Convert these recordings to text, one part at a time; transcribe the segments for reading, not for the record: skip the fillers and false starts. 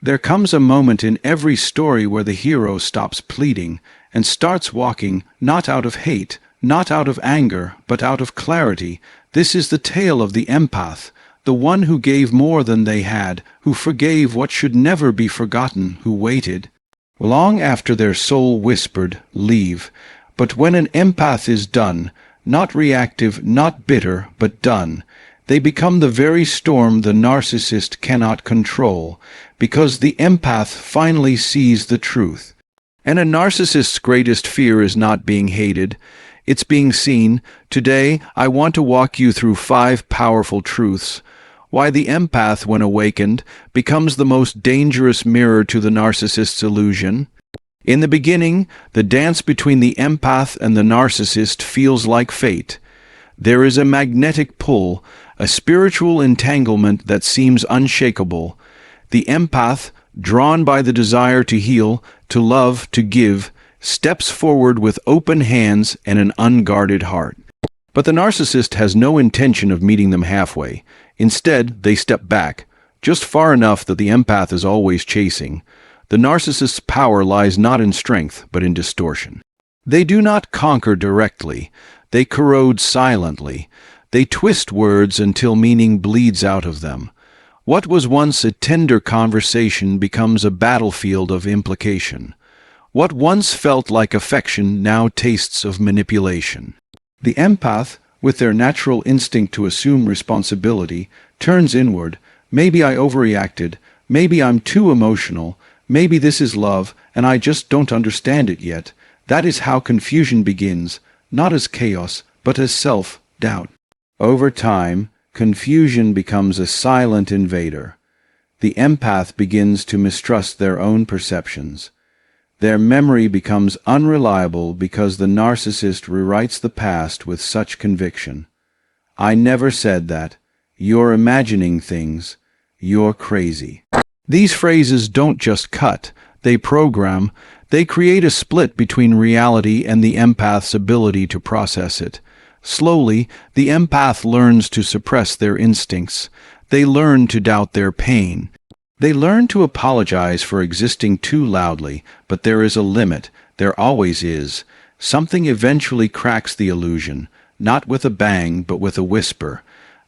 There comes a moment in every story where the hero stops pleading and starts walking, not out of hate, not out of anger, but out of clarity. This is the tale of the empath, the one who gave more than they had, who forgave what should never be forgotten, who waited long after their soul whispered, "Leave." But when an empath is done, not reactive, not bitter, but done, they become the very storm the narcissist cannot control, because the empath finally sees the truth. And a narcissist's greatest fear is not being hated, it's being seen. Today, I want to walk you through 5 powerful truths. Why the empath, when awakened, becomes the most dangerous mirror to the narcissist's illusion. In the beginning, the dance between the empath and the narcissist feels like fate. There is a magnetic pull, a spiritual entanglement that seems unshakable. The empath, drawn by the desire to heal, to love, to give, steps forward with open hands and an unguarded heart. But the narcissist has no intention of meeting them halfway. Instead, they step back, just far enough that the empath is always chasing. The narcissist's power lies not in strength, but in distortion. They do not conquer directly. They corrode silently. They twist words until meaning bleeds out of them. What was once a tender conversation becomes a battlefield of implication. What once felt like affection now tastes of manipulation. The empath, with their natural instinct to assume responsibility, turns inward. Maybe I overreacted. Maybe I'm too emotional. Maybe this is love, and I just don't understand it yet. That is how confusion begins, not as chaos, but as self-doubt. Over time, confusion becomes a silent invader. The empath begins to mistrust their own perceptions. Their memory becomes unreliable because the narcissist rewrites the past with such conviction. I never said that. You're imagining things. You're crazy. These phrases don't just cut, they program. They create a split between reality and the empath's ability to process it. Slowly, the empath learns to suppress their instincts. They learn to doubt their pain. They learn to apologize for existing too loudly, but there is a limit. There always is. Something eventually cracks the illusion, not with a bang, but with a whisper.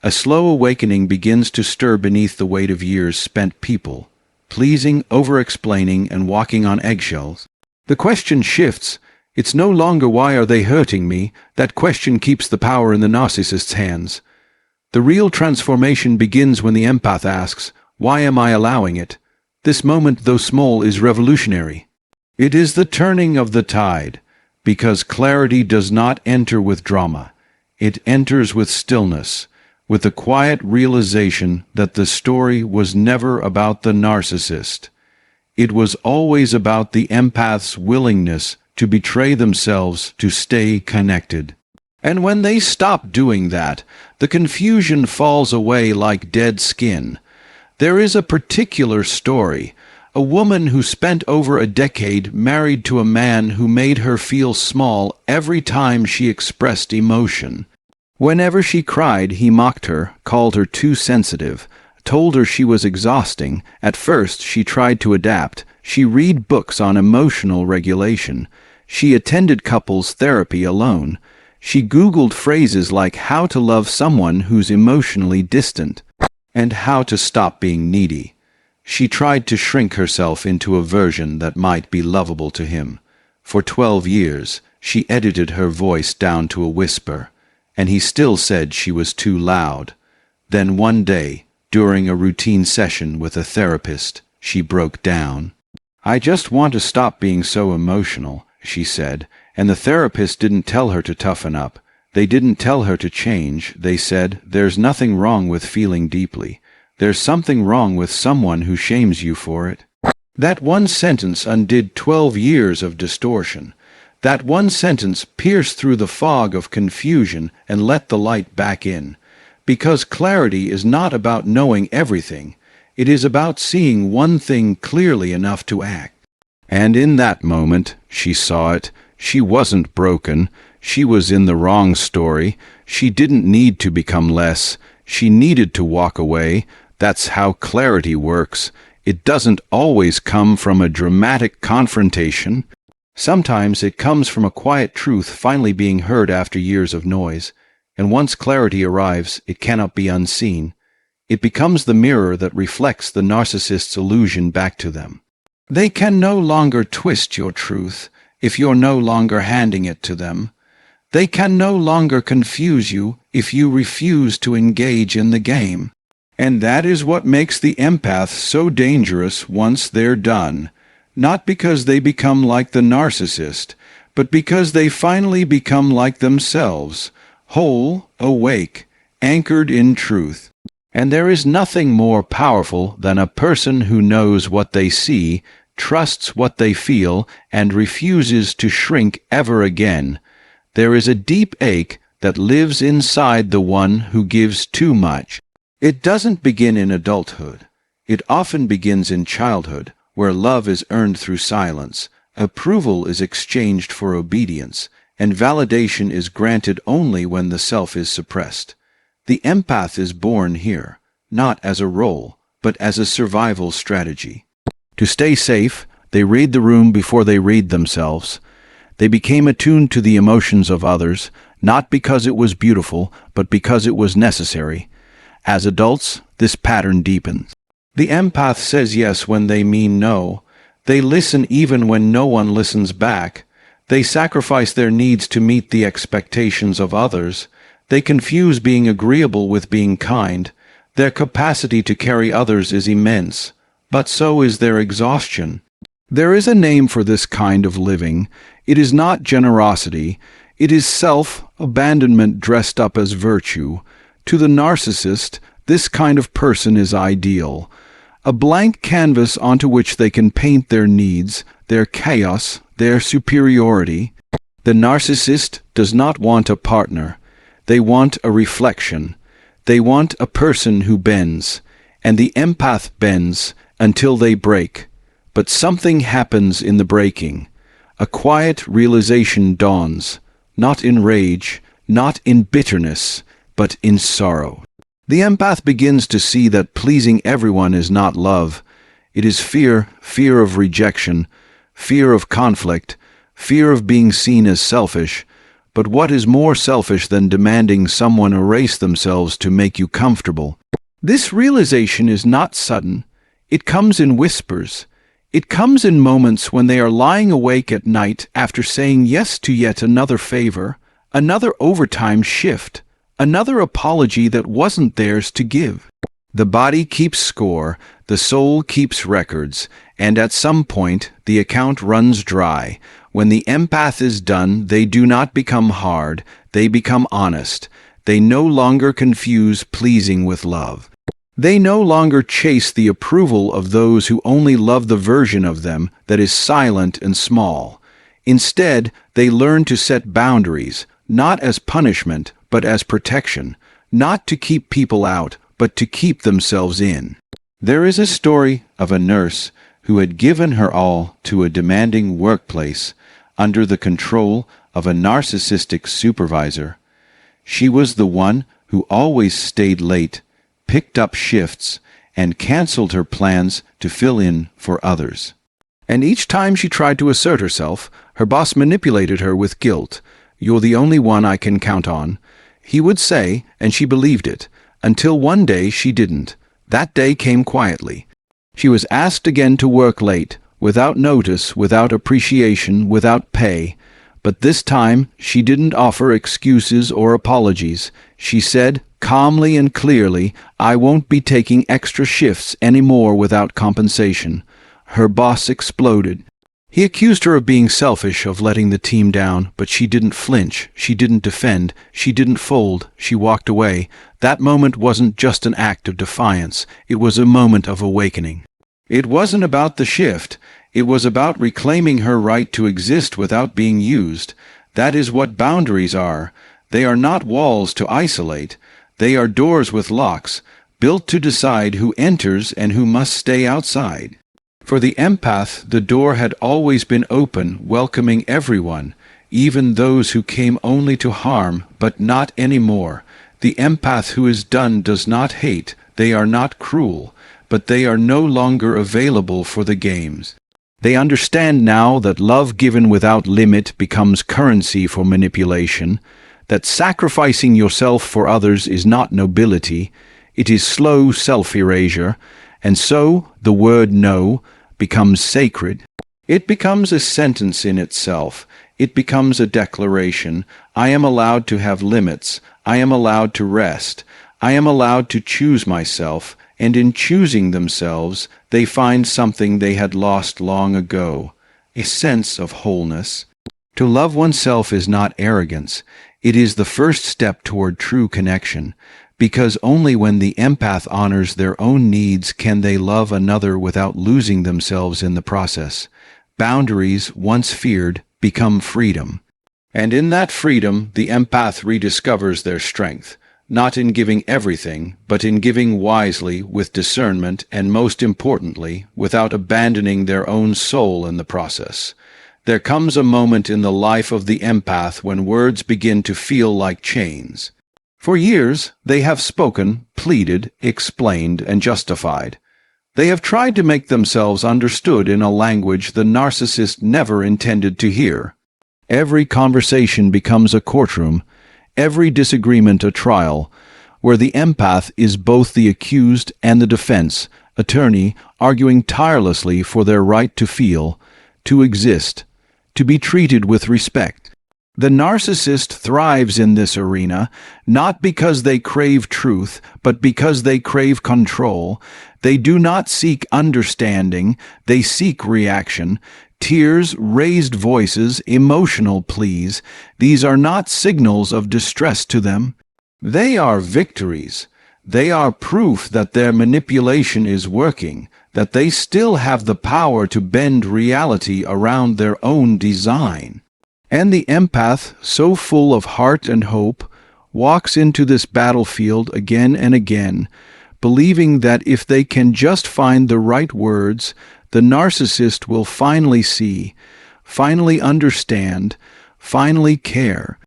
A slow awakening begins to stir beneath the weight of years spent people, pleasing, over-explaining, and walking on eggshells. The question shifts. It's no longer why are they hurting me. That question keeps the power in the narcissist's hands. The real transformation begins when the empath asks, why am I allowing it? This moment, though small, is revolutionary. It is the turning of the tide, because clarity does not enter with drama. It enters with stillness, with the quiet realization that the story was never about the narcissist. It was always about the empath's willingness to betray themselves to stay connected. And when they stop doing that, the confusion falls away like dead skin. There is a particular story, a woman who spent over a decade married to a man who made her feel small every time she expressed emotion. Whenever she cried, he mocked her, called her too sensitive, told her she was exhausting. At first, she tried to adapt. She read books on emotional regulation. She attended couples therapy alone. She Googled phrases like how to love someone who's emotionally distant and how to stop being needy. She tried to shrink herself into a version that might be lovable to him. For 12 years, she edited her voice down to a whisper, and he still said she was too loud. Then one day, during a routine session with a therapist, she broke down. I just want to stop being so emotional, she said, and the therapist didn't tell her to toughen up. They didn't tell her to change. They said, there's nothing wrong with feeling deeply. There's something wrong with someone who shames you for it. That one sentence undid 12 years of distortion. That one sentence pierced through the fog of confusion and let the light back in. Because clarity is not about knowing everything. It is about seeing one thing clearly enough to act. And in that moment, she saw it. She wasn't broken. She was in the wrong story. She didn't need to become less. She needed to walk away. That's how clarity works. It doesn't always come from a dramatic confrontation. Sometimes it comes from a quiet truth finally being heard after years of noise, and once clarity arrives, it cannot be unseen. It becomes the mirror that reflects the narcissist's illusion back to them. They can no longer twist your truth if you're no longer handing it to them. They can no longer confuse you if you refuse to engage in the game. And that is what makes the empath so dangerous once they're done. Not because they become like the narcissist, but because they finally become like themselves, whole, awake, anchored in truth. And there is nothing more powerful than a person who knows what they see, trusts what they feel, and refuses to shrink ever again. There is a deep ache that lives inside the one who gives too much. It doesn't begin in adulthood. It often begins in childhood, where love is earned through silence, approval is exchanged for obedience, and validation is granted only when the self is suppressed. The empath is born here, not as a role, but as a survival strategy. To stay safe, they read the room before they read themselves. They became attuned to the emotions of others, not because it was beautiful, but because it was necessary. As adults, this pattern deepens. The empath says yes when they mean no. They listen even when no one listens back. They sacrifice their needs to meet the expectations of others. They confuse being agreeable with being kind. Their capacity to carry others is immense, but so is their exhaustion. There is a name for this kind of living. It is not generosity. It is self-abandonment dressed up as virtue. To the narcissist, this kind of person is ideal. A blank canvas onto which they can paint their needs, their chaos, their superiority. The narcissist does not want a partner. They want a reflection. They want a person who bends. And the empath bends until they break. But something happens in the breaking. A quiet realization dawns, not in rage, not in bitterness, but in sorrow. The empath begins to see that pleasing everyone is not love. It is fear, fear of rejection, fear of conflict, fear of being seen as selfish. But what is more selfish than demanding someone erase themselves to make you comfortable? This realization is not sudden. It comes in whispers. It comes in moments when they are lying awake at night after saying yes to yet another favor, another overtime shift, another apology that wasn't theirs to give. The body keeps score, the soul keeps records, and at some point the account runs dry. When the empath is done, they do not become hard, they become honest. They no longer confuse pleasing with love. They no longer chase the approval of those who only love the version of them that is silent and small. Instead, they learn to set boundaries, not as punishment, but as protection, not to keep people out, but to keep themselves in. There is a story of a nurse who had given her all to a demanding workplace under the control of a narcissistic supervisor. She was the one who always stayed late, picked up shifts, and canceled her plans to fill in for others. And each time she tried to assert herself, her boss manipulated her with guilt. "You're the only one I can count on," he would say, and she believed it, until one day she didn't. That day came quietly. She was asked again to work late, without notice, without appreciation, without pay. But this time she didn't offer excuses or apologies. She said, calmly and clearly, "I won't be taking extra shifts anymore without compensation." Her boss exploded. He accused her of being selfish, of letting the team down, but she didn't flinch, she didn't defend, she didn't fold, she walked away. That moment wasn't just an act of defiance, it was a moment of awakening. It wasn't about the shift, it was about reclaiming her right to exist without being used. That is what boundaries are. They are not walls to isolate. They are doors with locks, built to decide who enters and who must stay outside. For the empath, the door had always been open, welcoming everyone, even those who came only to harm, but not anymore. The empath who is done does not hate. They are not cruel. but they are no longer available for the games. They understand now that love given without limit becomes currency for manipulation, that sacrificing yourself for others is not nobility, it is slow self-erasure, and so the word no becomes sacred. It becomes a sentence in itself. It becomes a declaration. I am allowed to have limits. I am allowed to rest. I am allowed to choose myself, and in choosing themselves, they find something they had lost long ago, a sense of wholeness. To love oneself is not arrogance. It is the first step toward true connection, because only when the empath honors their own needs can they love another without losing themselves in the process. Boundaries, once feared, become freedom. And in that freedom, the empath rediscovers their strength, not in giving everything, but in giving wisely, with discernment, and most importantly, without abandoning their own soul in the process. There comes a moment in the life of the empath when words begin to feel like chains. For years, they have spoken, pleaded, explained, and justified. They have tried to make themselves understood in a language the narcissist never intended to hear. Every conversation becomes a courtroom, every disagreement a trial, where the empath is both the accused and the defense, attorney arguing tirelessly for their right to feel, to exist, to be treated with respect. The narcissist thrives in this arena, not because they crave truth, but because they crave control. They do not seek understanding, they seek reaction. Tears, raised voices, emotional pleas, these are not signals of distress to them. They are victories. They are proof that their manipulation is working, that they still have the power to bend reality around their own design. And the empath, so full of heart and hope, walks into this battlefield again and again, believing that if they can just find the right words, the narcissist will finally see, finally understand, finally care.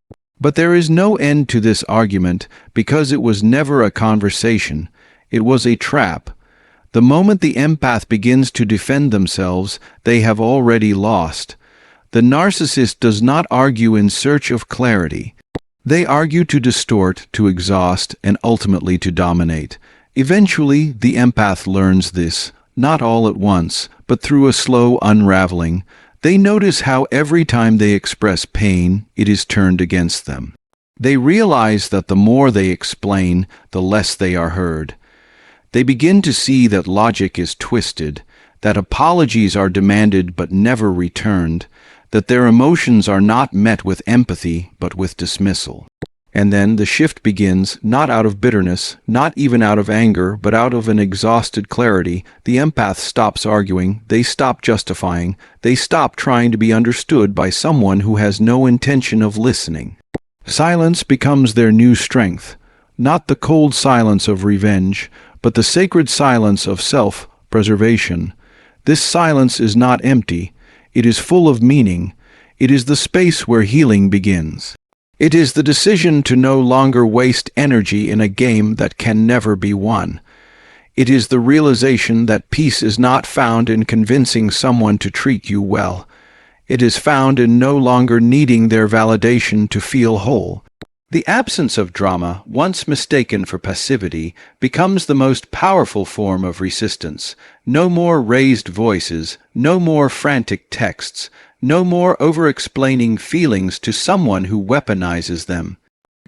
But there is no end to this argument because it was never a conversation. It was a trap. The moment the empath begins to defend themselves, they have already lost. The narcissist does not argue in search of clarity. They argue to distort, to exhaust, and ultimately to dominate. Eventually, the empath learns this, not all at once, but through a slow unraveling. They notice how every time they express pain, it is turned against them. They realize that the more they explain, the less they are heard. They begin to see that logic is twisted, that apologies are demanded but never returned, that their emotions are not met with empathy but with dismissal. And then the shift begins, not out of bitterness, not even out of anger, but out of an exhausted clarity. The empath stops arguing, they stop justifying, they stop trying to be understood by someone who has no intention of listening. Silence becomes their new strength, not the cold silence of revenge, but the sacred silence of self-preservation. This silence is not empty, it is full of meaning. It is the space where healing begins. It is the decision to no longer waste energy in a game that can never be won. It is the realization that peace is not found in convincing someone to treat you well. It is found in no longer needing their validation to feel whole. The absence of drama, once mistaken for passivity, becomes the most powerful form of resistance. No more raised voices, no more frantic texts, no more over-explaining feelings to someone who weaponizes them.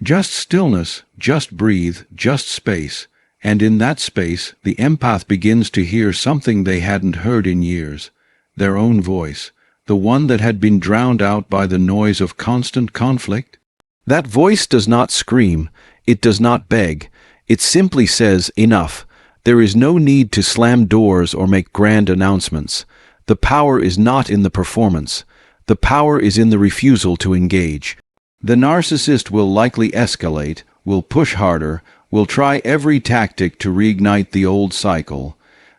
Just stillness, just breathe, just space. And in that space, the empath begins to hear something they hadn't heard in years. Their own voice, the one that had been drowned out by the noise of constant conflict. That voice does not scream, it does not beg, it simply says, enough. There is no need to slam doors or make grand announcements. The power is not in the performance. The power is in the refusal to engage. The narcissist will likely escalate, will push harder, will try every tactic to reignite the old cycle.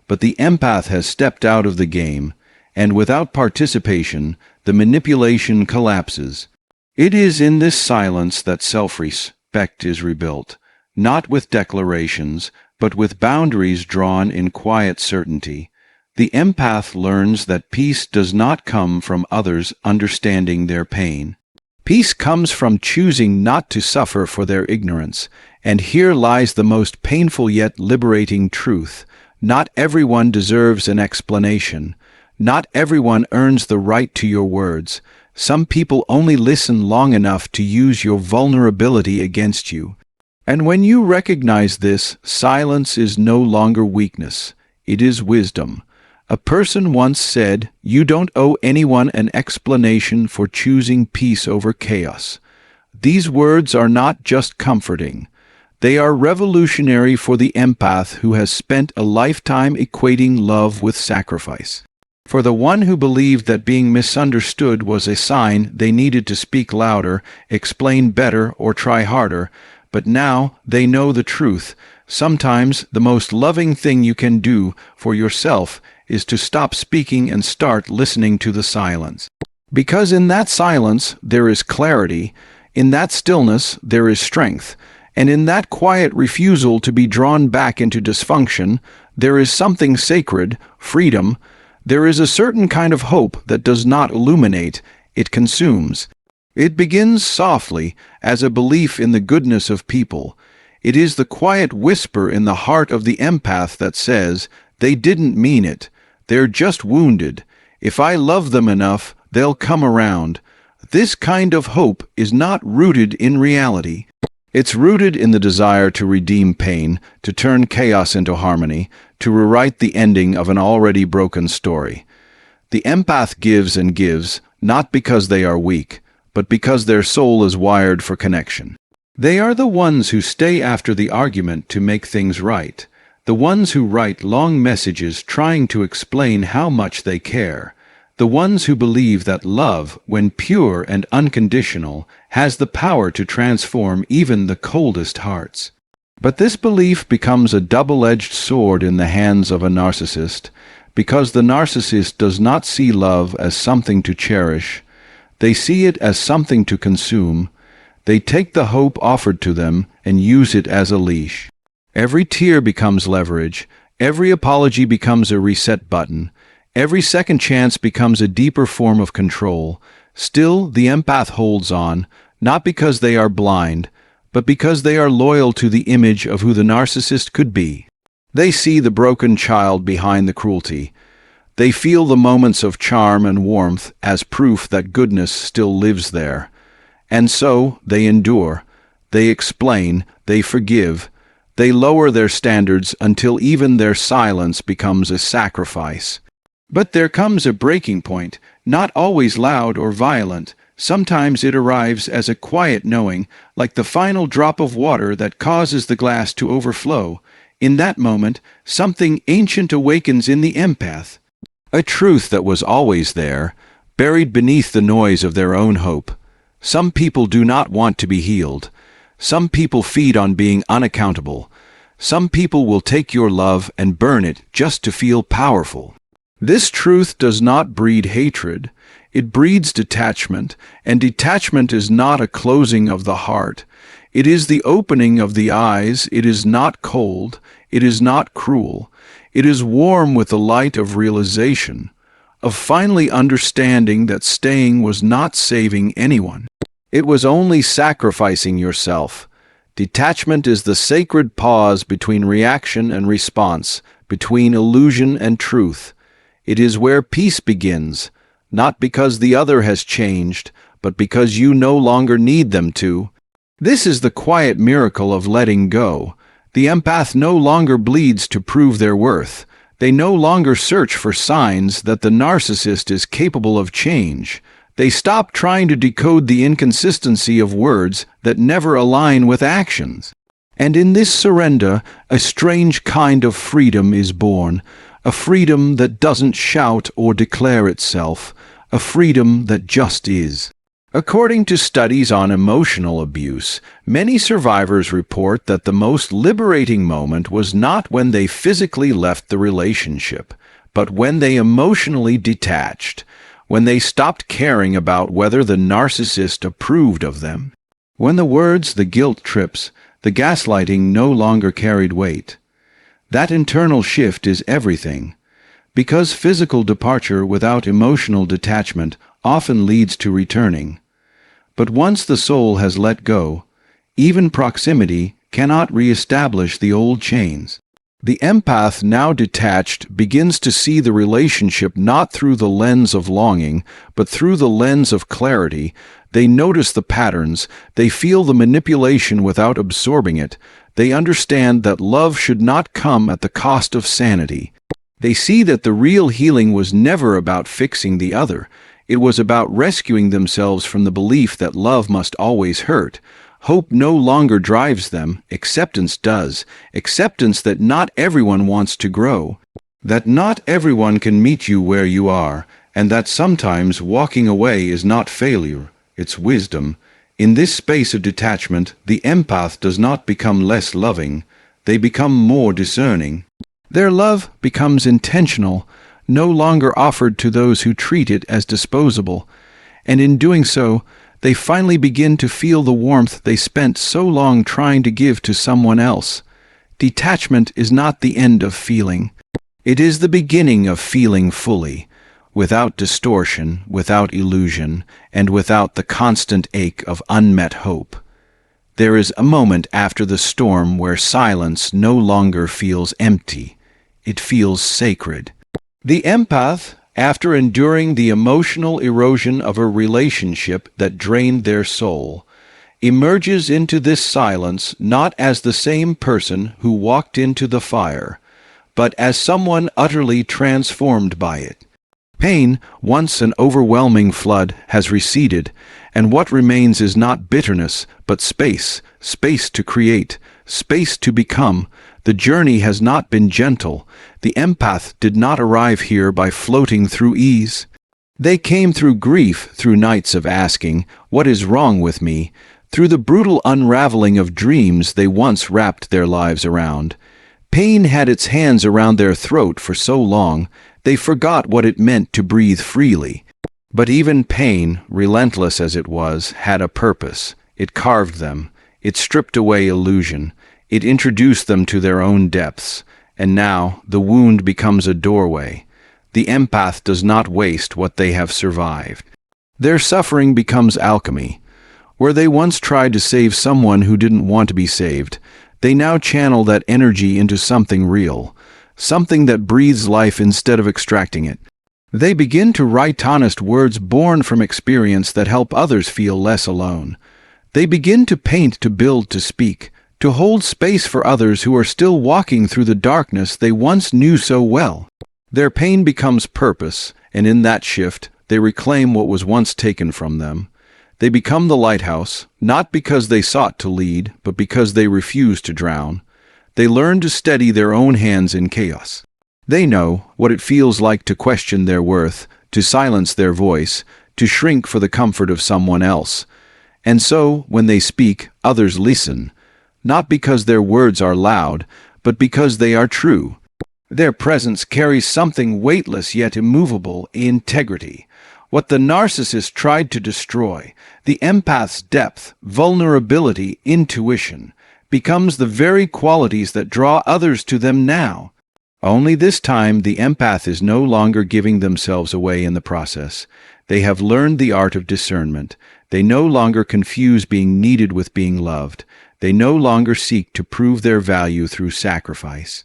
But the empath has stepped out of the game, and without participation, the manipulation collapses. It is in this silence that self-respect is rebuilt, not with declarations, but with boundaries drawn in quiet certainty. The empath learns that peace does not come from others understanding their pain. Peace comes from choosing not to suffer for their ignorance, and here lies the most painful yet liberating truth. Not everyone deserves an explanation. Not everyone earns the right to your words. Some people only listen long enough to use your vulnerability against you. And when you recognize this, silence is no longer weakness. It is wisdom. A person once said, "You don't owe anyone an explanation for choosing peace over chaos." These words are not just comforting. They are revolutionary for the empath who has spent a lifetime equating love with sacrifice. For the one who believed that being misunderstood was a sign they needed to speak louder, explain better, or try harder, but now they know the truth. Sometimes the most loving thing you can do for yourself is to stop speaking and start listening to the silence. Because in that silence there is clarity, in that stillness there is strength, and in that quiet refusal to be drawn back into dysfunction, there is something sacred, freedom. There is a certain kind of hope that does not illuminate, it consumes. It begins softly, as a belief in the goodness of people. It is the quiet whisper in the heart of the empath that says, "They didn't mean it. They're just wounded. If I love them enough, they'll come around." This kind of hope is not rooted in reality. It's rooted in the desire to redeem pain, to turn chaos into harmony, to rewrite the ending of an already broken story. The empath gives and gives, not because they are weak, but because their soul is wired for connection. They are the ones who stay after the argument to make things right. The ones who write long messages trying to explain how much they care. The ones who believe that love, when pure and unconditional, has the power to transform even the coldest hearts. But this belief becomes a double-edged sword in the hands of a narcissist, because the narcissist does not see love as something to cherish. They see it as something to consume. They take the hope offered to them and use it as a leash. Every tear becomes leverage. Every apology becomes a reset button. Every second chance becomes a deeper form of control. Still, the empath holds on, not because they are blind, but because they are loyal to the image of who the narcissist could be. They see the broken child behind the cruelty. They feel the moments of charm and warmth as proof that goodness still lives there. And so, they endure. They explain. They forgive. They lower their standards until even their silence becomes a sacrifice. But there comes a breaking point, not always loud or violent. Sometimes it arrives as a quiet knowing, like the final drop of water that causes the glass to overflow. In that moment, something ancient awakens in the empath. A truth that was always there, buried beneath the noise of their own hope. Some people do not want to be healed. Some people feed on being unaccountable. Some people will take your love and burn it just to feel powerful. This truth does not breed hatred. It breeds detachment, and detachment is not a closing of the heart. It is the opening of the eyes. It is not cold. It is not cruel. It is warm with the light of realization, of finally understanding that staying was not saving anyone. It was only sacrificing yourself. Detachment is the sacred pause between reaction and response, between illusion and truth. It is where peace begins, not because the other has changed, but because you no longer need them to. This is the quiet miracle of letting go. The empath no longer bleeds to prove their worth. They no longer search for signs that the narcissist is capable of change. They stop trying to decode the inconsistency of words that never align with actions. And in this surrender, a strange kind of freedom is born, a freedom that doesn't shout or declare itself, a freedom that just is. According to studies on emotional abuse, many survivors report that the most liberating moment was not when they physically left the relationship, but when they emotionally detached, when they stopped caring about whether the narcissist approved of them, when the words, the guilt trips, the gaslighting no longer carried weight. That internal shift is everything. Because physical departure without emotional detachment often leads to returning. But once the soul has let go, even proximity cannot re-establish the old chains. The empath, now detached, begins to see the relationship not through the lens of longing, but through the lens of clarity. They notice the patterns, they feel the manipulation without absorbing it, they understand that love should not come at the cost of sanity. They see that the real healing was never about fixing the other. It was about rescuing themselves from the belief that love must always hurt. Hope no longer drives them, acceptance does. Acceptance that not everyone wants to grow, that not everyone can meet you where you are, and that sometimes walking away is not failure, it's wisdom. In this space of detachment, the empath does not become less loving, they become more discerning. Their love becomes intentional, no longer offered to those who treat it as disposable, and in doing so, they finally begin to feel the warmth they spent so long trying to give to someone else. Detachment is not the end of feeling. It is the beginning of feeling fully, without distortion, without illusion, and without the constant ache of unmet hope. There is a moment after the storm where silence no longer feels empty. It feels sacred. The empath, after enduring the emotional erosion of a relationship that drained their soul, emerges into this silence not as the same person who walked into the fire, but as someone utterly transformed by it. Pain, once an overwhelming flood, has receded, and what remains is not bitterness, but space, space to create, space to become. The journey has not been gentle. The empath did not arrive here by floating through ease. They came through grief, through nights of asking, "What is wrong with me?" Through the brutal unraveling of dreams they once wrapped their lives around. Pain had its hands around their throat for so long, they forgot what it meant to breathe freely. But even pain, relentless as it was, had a purpose. It carved them. It stripped away illusion. It introduced them to their own depths. And now the wound becomes a doorway. The empath does not waste what they have survived. Their suffering becomes alchemy. Where they once tried to save someone who didn't want to be saved, they now channel that energy into something real, something that breathes life instead of extracting it. They begin to write honest words born from experience that help others feel less alone. They begin to paint, to build, to speak, to hold space for others who are still walking through the darkness they once knew so well. Their pain becomes purpose, and in that shift, they reclaim what was once taken from them. They become the lighthouse, not because they sought to lead, but because they refused to drown. They learn to steady their own hands in chaos. They know what it feels like to question their worth, to silence their voice, to shrink for the comfort of someone else. And so, when they speak, others listen, not because their words are loud, but because they are true. Their presence carries something weightless yet immovable: integrity. What the narcissist tried to destroy, the empath's depth, vulnerability, intuition, becomes the very qualities that draw others to them now. Only this time the empath is no longer giving themselves away in the process. They have learned the art of discernment. They no longer confuse being needed with being loved. They no longer seek to prove their value through sacrifice.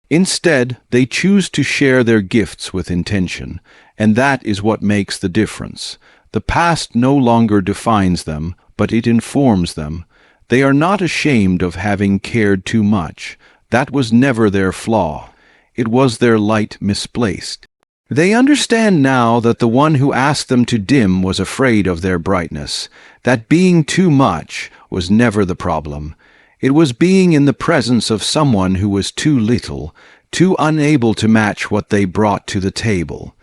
Instead, they choose to share their gifts with intention, and that is what makes the difference. The past no longer defines them, but it informs them. They are not ashamed of having cared too much. That was never their flaw. It was their light misplaced. They understand now that the one who asked them to dim was afraid of their brightness, that being too much was never the problem. It was being in the presence of someone who was too little, too unable to match what they brought to the table.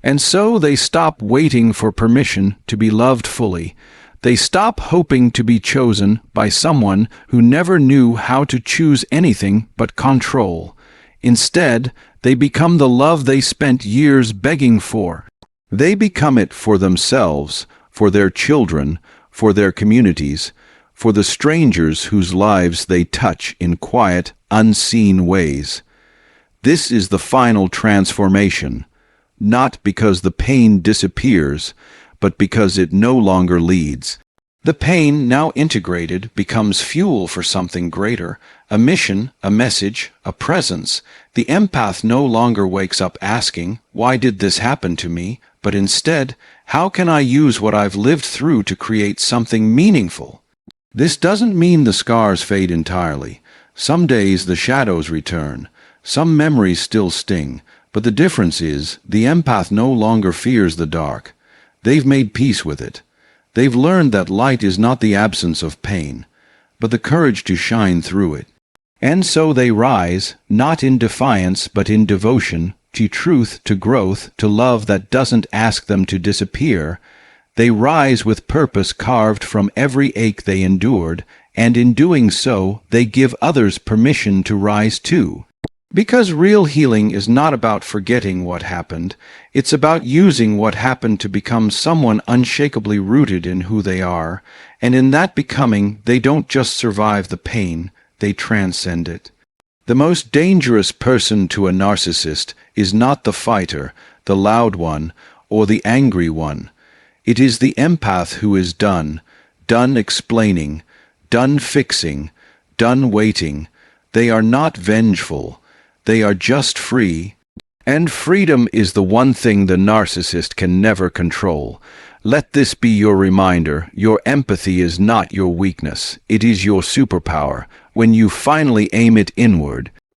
And so they stop waiting for permission to be loved fully. They stop hoping to be chosen by someone who never knew how to choose anything but control. Instead, they become the love they spent years begging for. They become it for themselves, for their children, for their communities, for the strangers whose lives they touch in quiet, unseen ways. This is the final transformation, not because the pain disappears, but because it no longer leads. The pain, now integrated, becomes fuel for something greater, a mission, a message, a presence. The empath no longer wakes up asking, "Why did this happen to me?" but instead, "How can I use what I've lived through to create something meaningful?" This doesn't mean the scars fade entirely. Some days the shadows return. Some memories still sting. But the difference is, the empath no longer fears the dark. They've made peace with it. They've learned that light is not the absence of pain, but the courage to shine through it. And so they rise, not in defiance but in devotion, to truth, to growth, to love that doesn't ask them to disappear. They rise with purpose carved from every ache they endured, and in doing so, they give others permission to rise too. Because real healing is not about forgetting what happened, it's about using what happened to become someone unshakably rooted in who they are, and in that becoming, they don't just survive the pain, they transcend it. The most dangerous person to a narcissist is not the fighter, the loud one, or the angry one. It is the empath who is done explaining, done fixing, done waiting. They are not vengeful. They are just free. And freedom is the one thing the narcissist can never control. Let this be your reminder. Your empathy is not your weakness. It is your superpower. When you finally aim it inward,